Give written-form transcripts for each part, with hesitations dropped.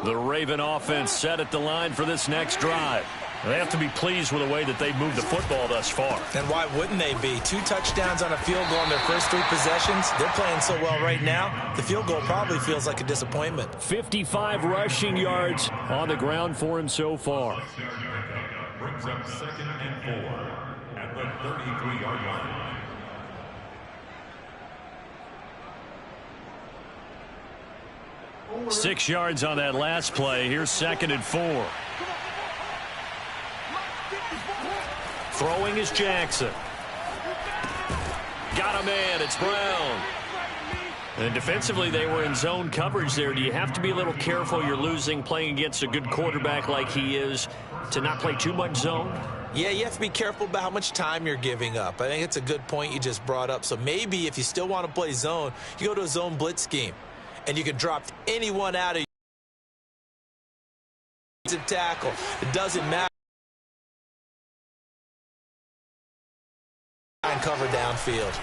The Raven offense set at the line for this next drive. They have to be pleased with the way that they've moved the football thus far. And why wouldn't they be? 2 touchdowns on a field goal in their first 3 possessions. They're playing so well right now, the field goal probably feels like a disappointment. 55 rushing yards on the ground for him so far. Brings up 2nd and 4 at the 33-yard line. Six yards on that last play. Here's 2nd and 4. Throwing is Jackson. Got a man. It's Brown. And defensively, they were in zone coverage there. Do you have to be a little careful? You're losing playing against a good quarterback like he is to not play too much zone? Yeah, you have to be careful about how much time you're giving up. I think it's a good point you just brought up. So maybe if you still want to play zone, you go to a zone blitz scheme. And you can drop anyone out of your tackle. It doesn't matter. And cover downfield.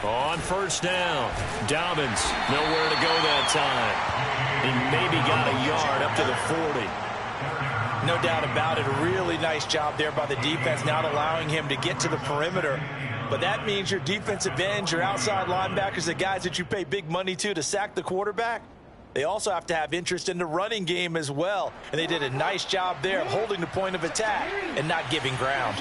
On first down, Dobbins nowhere to go that time. He maybe got a yard up to the 40. No doubt about it. A really nice job there by the defense, not allowing him to get to the perimeter. But that means your defensive ends, your outside linebackers, the guys that you pay big money to sack the quarterback, they also have to have interest in the running game as well. And they did a nice job there of holding the point of attack and not giving ground.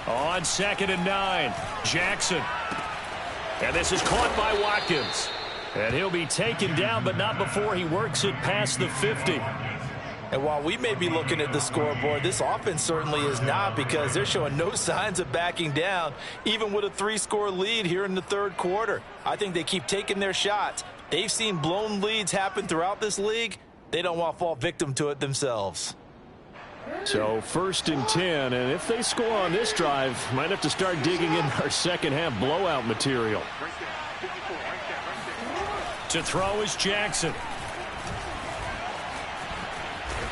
On 2nd and 9, Jackson. And this is caught by Watkins. And he'll be taken down, but not before he works it past the 50. And while we may be looking at the scoreboard, this offense certainly is not, because they're showing no signs of backing down, even with a 3-score lead here in the 3rd quarter. I think they keep taking their shots. They've seen blown leads happen throughout this league. They don't want to fall victim to it themselves. So 1st and 10, and if they score on this drive, might have to start digging in our second-half blowout material. To throw is Jackson.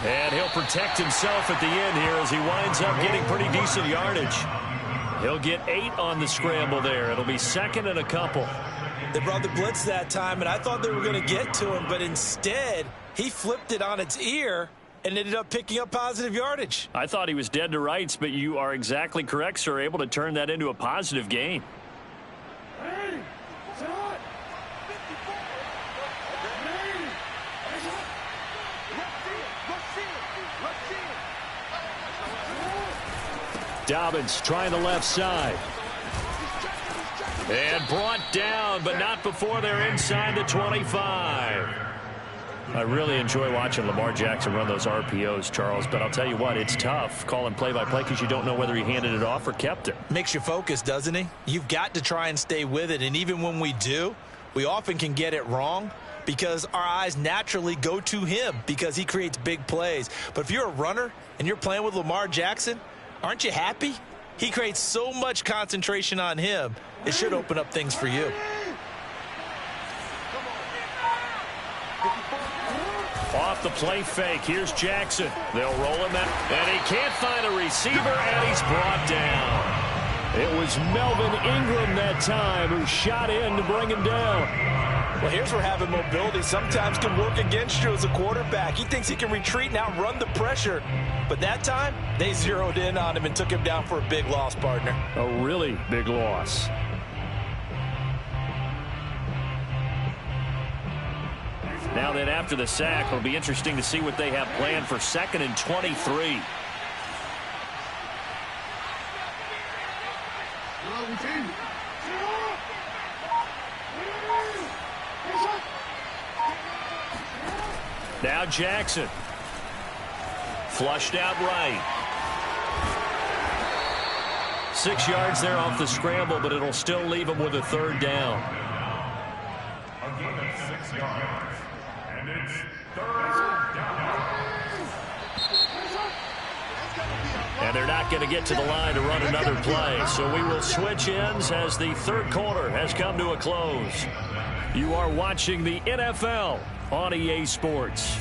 And he'll protect himself at the end here as he winds up getting pretty decent yardage. He'll get 8 on the scramble there. It'll be 2nd and a couple. They brought the blitz that time, and I thought they were going to get to him, but instead he flipped it on its ear and ended up picking up positive yardage. I thought he was dead to rights, but you are exactly correct, sir. Able to turn that into a positive gain. Dobbins trying the left side. And brought down, but not before they're inside the 25. I really enjoy watching Lamar Jackson run those RPOs, Charles, but I'll tell you what, it's tough calling play-by-play because you don't know whether he handed it off or kept it. Makes you focus, doesn't he? You've got to try and stay with it, and even when we do, we often can get it wrong because our eyes naturally go to him because he creates big plays. But if you're a runner and you're playing with Lamar Jackson, aren't you happy? He creates so much concentration on him, it should open up things for you. Off the play fake, here's Jackson. They'll roll him out, and he can't find a receiver, and he's brought down. It was Melvin Ingram that time who shot in to bring him down. Well, here's where having mobility sometimes can work against you as a quarterback. He thinks he can retreat and outrun the pressure. But that time, they zeroed in on him and took him down for a big loss, partner. A really big loss. Now then, after the sack, it'll be interesting to see what they have planned for 2nd and 23. Now Jackson. Flushed out right. 6 yards there off the scramble, but it'll still leave him with a 3rd down. A gain of 6 yards. And it's 3rd down. And they're not going to get to the line to run another play. So we will switch ends as the 3rd quarter has come to a close. You are watching the NFL on EA Sports.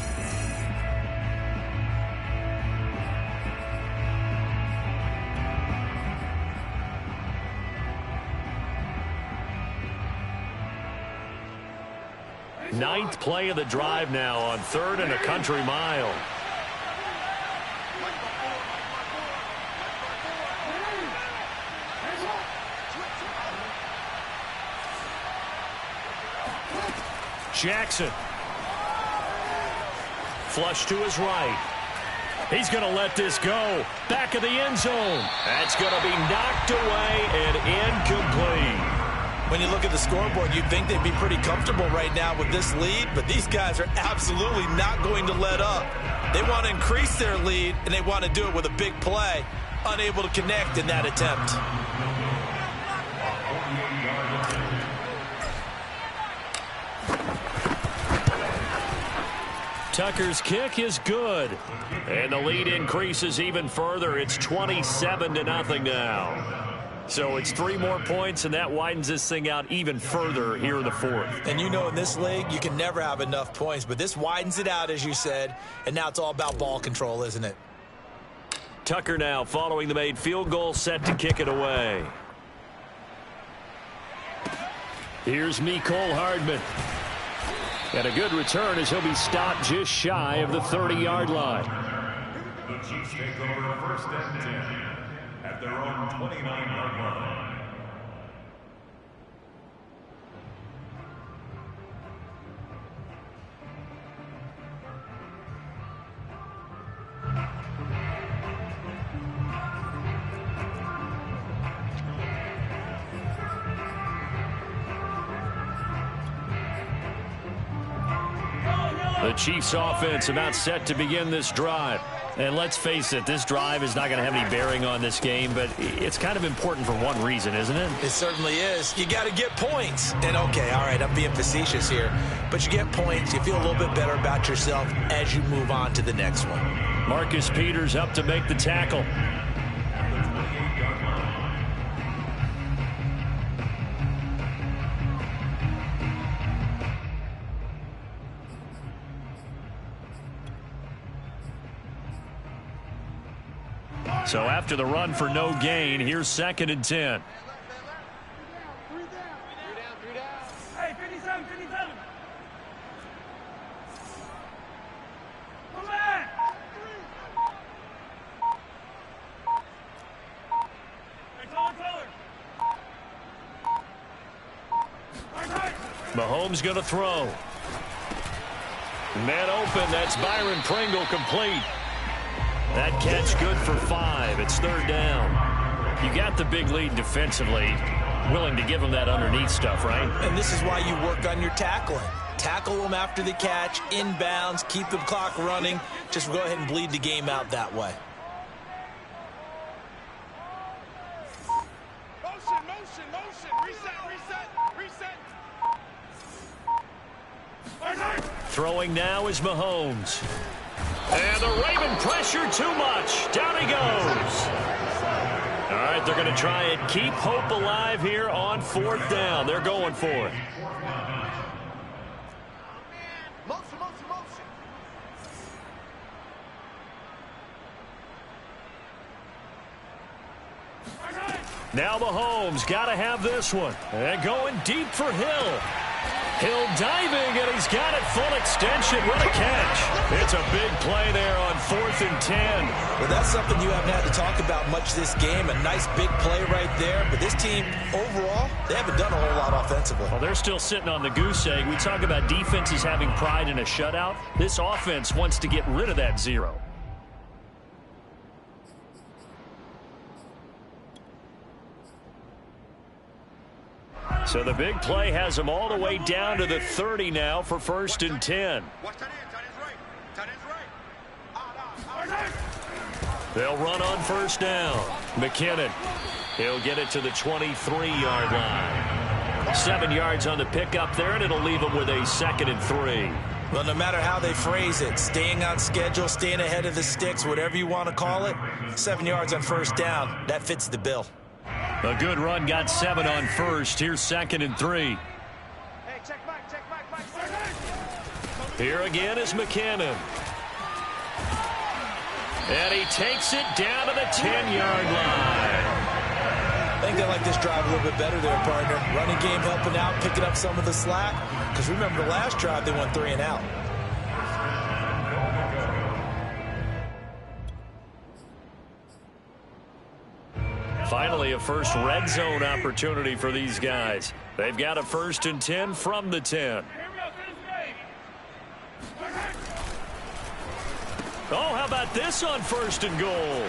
Ninth play of the drive now on 3rd and a country mile. Jackson. Flush to his right. He's going to let this go. Back of the end zone. That's going to be knocked away and incomplete. When you look at the scoreboard, you'd think they'd be pretty comfortable right now with this lead, but these guys are absolutely not going to let up. They want to increase their lead, and they want to do it with a big play. Unable to connect in that attempt. Tucker's kick is good. And the lead increases even further. It's 27-0 now. So it's 3 more points, and that widens this thing out even further here in the 4th. And you know in this league, you can never have enough points, but this widens it out, as you said, and now it's all about ball control, isn't it? Tucker now following the made field goal, set to kick it away. Here's Mecole Hardman. And a good return as he'll be stopped just shy of the 30-yard line. The Chiefs take over 1st and 10 at their own 29-yard line. The Chiefs offense about set to begin this drive. And let's face it, this drive is not going to have any bearing on this game, but it's kind of important for one reason, isn't it? It certainly is. You got to get points. And okay, all right, I'm being facetious here, but you get points, you feel a little bit better about yourself as you move on to the next one. Marcus Peters up to make the tackle. So after the run for no gain, here's 2nd and 10. Hey, 57, 57. Come back. Hey, taller. Mahomes going to throw. Man open, that's Byron Pringle complete. That catch good for 5. It's 3rd down. You got the big lead defensively. Willing to give them that underneath stuff, right? And this is why you work on your tackling. Tackle them after the catch, inbounds, keep the clock running. Just go ahead and bleed the game out that way. Reset. Throwing now is Mahomes. And the Raven pressure too much. Down he goes. All right, they're going to try and keep hope alive here on 4th down. They're going for it. Now Mahomes got to have this one. And going deep for Hill. Hill diving, and he's got it full extension. What a catch. It's a big play there on 4th and 10. Well, that's something you haven't had to talk about much this game. A nice big play right there. But this team, overall, they haven't done a whole lot offensively. Well, they're still sitting on the goose egg. We talk about defenses having pride in a shutout. This offense wants to get rid of that 0. So the big play has them all the way down to the 30 now for 1st and 10. They'll run on 1st down. McKinnon, he'll get it to the 23-yard line. 7 yards on the pickup there, and it'll leave them with a 2nd and 3. Well, no matter how they phrase it, staying on schedule, staying ahead of the sticks, whatever you want to call it, 7 yards on 1st down, that fits the bill. A good run, got 7 on 1st. Here's 2nd and 3. Hey, check back. Here again is McKinnon. And he takes it down to the 10-yard line. think they like this drive a little bit better there, partner. Running game helping out, picking up some of the slack. Because remember, the last drive, they went 3 and out. Finally, a first red zone opportunity for these guys. They've got a 1st and 10 from the 10. Oh, how about this on 1st and goal?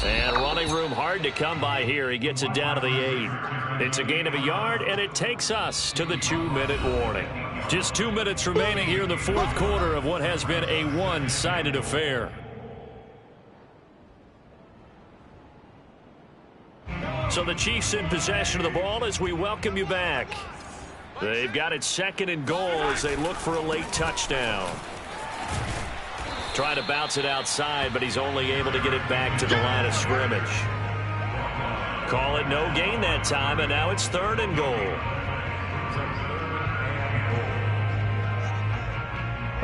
And running room hard to come by here. He gets it down to the 8. It's a gain of a yard, and it takes us to the 2-minute warning. Just 2 minutes remaining here in the 4th quarter of what has been a one-sided affair. So the Chiefs in possession of the ball as we welcome you back. They've got it 2nd and goal as they look for a late touchdown. Trying to bounce it outside, but he's only able to get it back to the line of scrimmage. Call it no gain that time, and now it's 3rd and goal.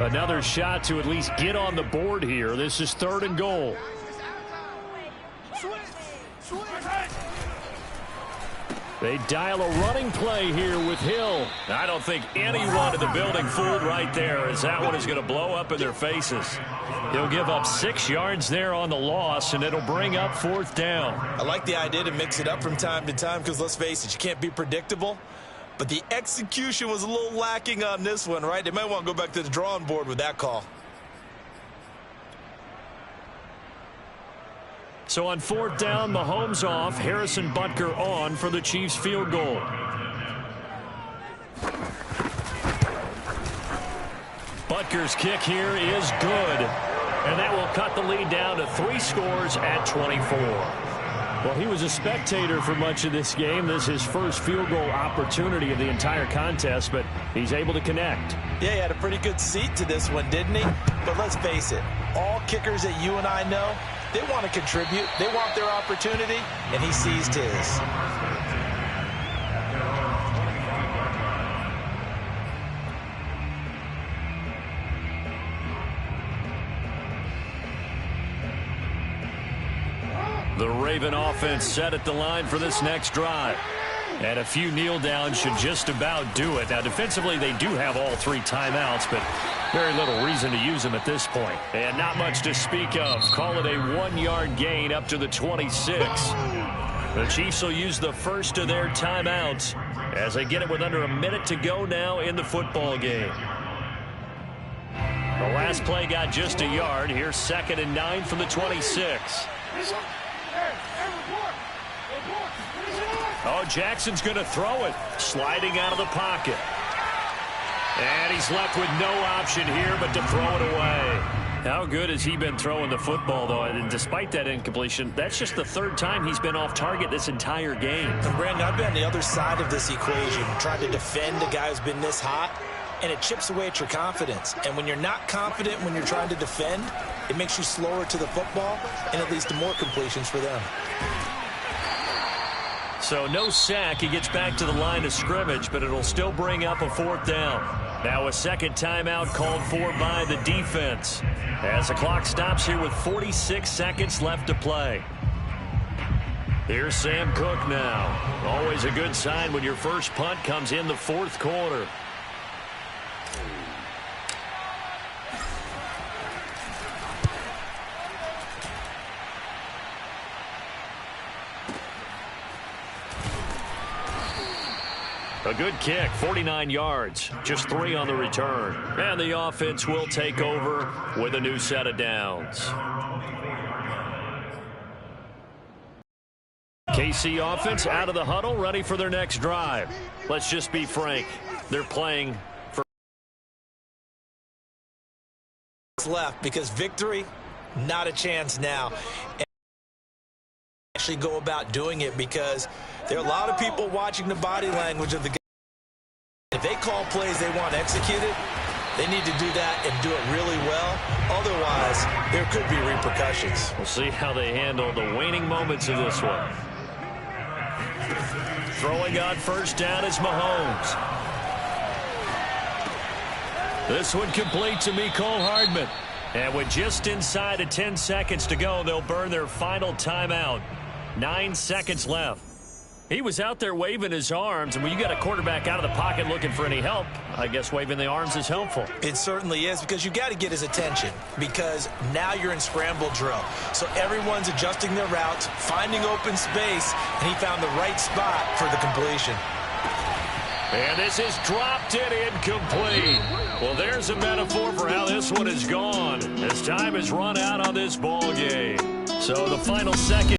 Another shot to at least get on the board here. This is 3rd and goal. They dial a running play here with Hill. I don't think anyone in the building fooled right there, as that one is going to blow up in their faces. He'll give up 6 yards there on the loss, and it'll bring up 4th down. I like the idea to mix it up from time to time because, let's face it, you can't be predictable. But the execution was a little lacking on this one, right? They might want to go back to the drawing board with that call. So on 4th down, Mahomes off, Harrison Butker on for the Chiefs field goal. Butker's kick here is good, and that will cut the lead down to 3 scores at 24. Well, he was a spectator for much of this game. This is his first field goal opportunity of the entire contest, but he's able to connect. Yeah, he had a pretty good seat to this one, didn't he? But let's face it, all kickers that you and I know, they want to contribute. They want their opportunity, and he seized his. The Raven offense set at the line for this next drive. And a few kneel downs should just about do it. Now, defensively, they do have all 3 timeouts, but very little reason to use them at this point. And not much to speak of. Call it a 1-yard gain up to the 26. The Chiefs will use the first of their timeouts as they get it with under a minute to go now in the football game. The last play got just a yard. Here's 2nd and 9 from the 26. Oh, Jackson's going to throw it. Sliding out of the pocket. And he's left with no option here but to throw it away. How good has he been throwing the football, though? And despite that incompletion, that's just the 3rd time he's been off target this entire game. And Brandon, I've been on the other side of this equation, trying to defend a guy who's been this hot, and it chips away at your confidence. And when you're not confident when you're trying to defend, it makes you slower to the football, and it leads to more completions for them. So no sack. He gets back to the line of scrimmage, but it'll still bring up a 4th down. Now a 2nd timeout called for by the defense as the clock stops here with 46 seconds left to play. Here's Sam Cook now. Always a good sign when your first punt comes in the 4th quarter. A good kick, 49 yards, just 3 on the return. And the offense will take over with a new set of downs. KC offense out of the huddle, ready for their next drive. Let's just be frank, they're playing for left because victory, not a chance now. And actually go about doing it because there are a lot of people watching the body language of the game. If they call plays they want executed, they need to do that and do it really well. Otherwise, there could be repercussions. We'll see how they handle the waning moments of this one. Throwing on 1st down is Mahomes. This one complete to Mecole Hardman. And with just inside of 10 seconds to go, they'll burn their final timeout. 9 seconds left. He was out there waving his arms, and when you got a quarterback out of the pocket looking for any help, I guess waving the arms is helpful. It certainly is, because you got to get his attention, because now you're in scramble drill. So everyone's adjusting their routes, finding open space, and he found the right spot for the completion. And this is dropped it incomplete. Well, there's a metaphor for how this one is gone, as time has run out on this ball game. So the final second.